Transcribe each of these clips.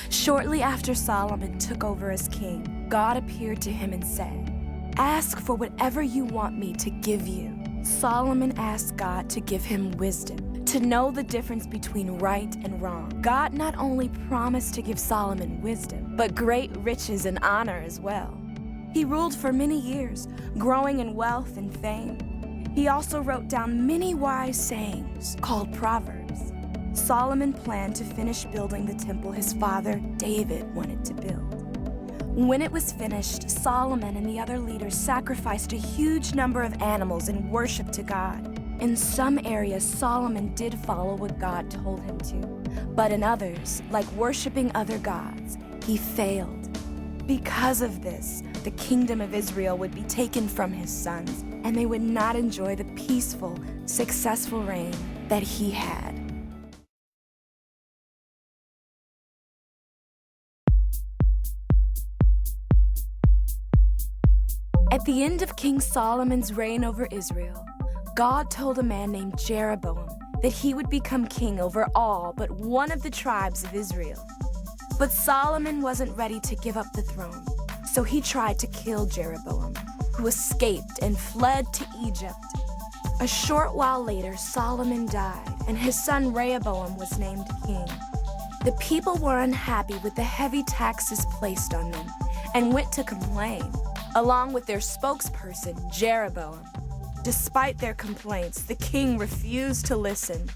Shortly after Solomon took over as king, God appeared to him and said, "Ask for whatever you want me to give you." Solomon asked God to give him wisdom, to know the difference between right and wrong. God not only promised to give Solomon wisdom, but great riches and honor as well. He ruled for many years, growing in wealth and fame. He also wrote down many wise sayings called Proverbs. Solomon planned to finish building the temple his father David wanted to build. When it was finished, Solomon and the other leaders sacrificed a huge number of animals in worship to God. In some areas, Solomon did follow what God told him to, but in others, like worshiping other gods, he failed. Because of this, the kingdom of Israel would be taken from his sons, and they would not enjoy the peaceful, successful reign that he had. At the end of King Solomon's reign over Israel, God told a man named Jeroboam that he would become king over all but one of the tribes of Israel. But Solomon wasn't ready to give up the throne, so he tried to kill Jeroboam, who escaped and fled to Egypt. A short while later, Solomon died, and his son Rehoboam was named king. The people were unhappy with the heavy taxes placed on them and went to complain, along with their spokesperson, Jeroboam. Despite their complaints, the king refused to listen.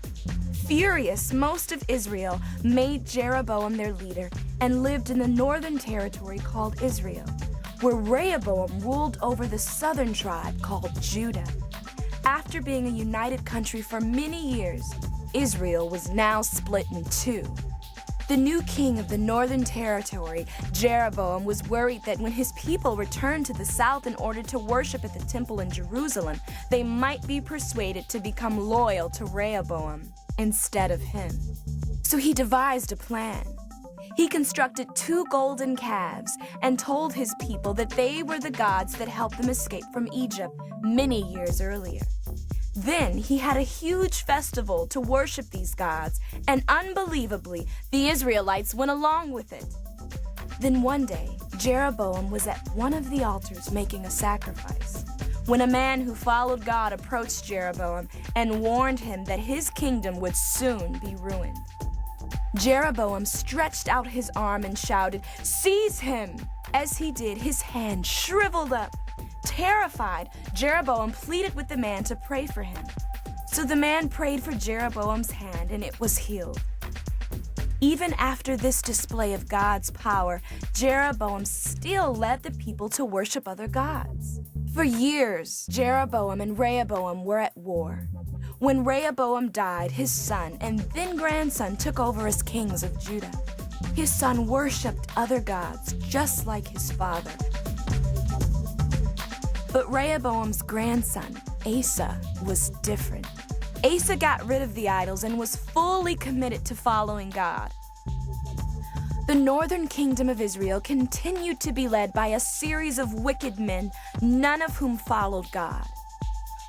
Furious, most of Israel made Jeroboam their leader and lived in the northern territory called Israel, where Rehoboam ruled over the southern tribe called Judah. After being a united country for many years, Israel was now split in two. The new king of the northern territory, Jeroboam, was worried that when his people returned to the south in order to worship at the temple in Jerusalem, they might be persuaded to become loyal to Rehoboam instead of him. So he devised a plan. He constructed 2 golden calves and told his people that they were the gods that helped them escape from Egypt many years earlier. Then he had a huge festival to worship these gods, and unbelievably, the Israelites went along with it. Then one day, Jeroboam was at one of the altars making a sacrifice, when a man who followed God approached Jeroboam and warned him that his kingdom would soon be ruined. Jeroboam stretched out his arm and shouted, "Seize him!" As he did, his hand shriveled up. Terrified, Jeroboam pleaded with the man to pray for him. So the man prayed for Jeroboam's hand, and it was healed. Even after this display of God's power, Jeroboam still led the people to worship other gods. For years, Jeroboam and Rehoboam were at war. When Rehoboam died, his son and then grandson took over as kings of Judah. His son worshipped other gods just like his father. But Rehoboam's grandson, Asa, was different. Asa got rid of the idols and was fully committed to following God. The northern kingdom of Israel continued to be led by a series of wicked men, none of whom followed God.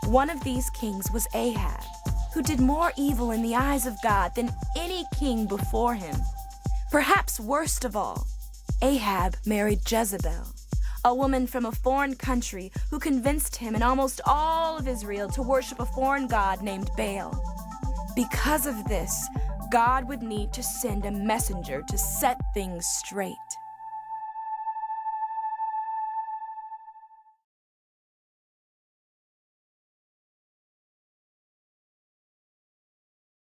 One of these kings was Ahab, who did more evil in the eyes of God than any king before him. Perhaps worst of all, Ahab married Jezebel, a woman from a foreign country who convinced him and almost all of Israel to worship a foreign god named Baal. Because of this, God would need to send a messenger to set things straight.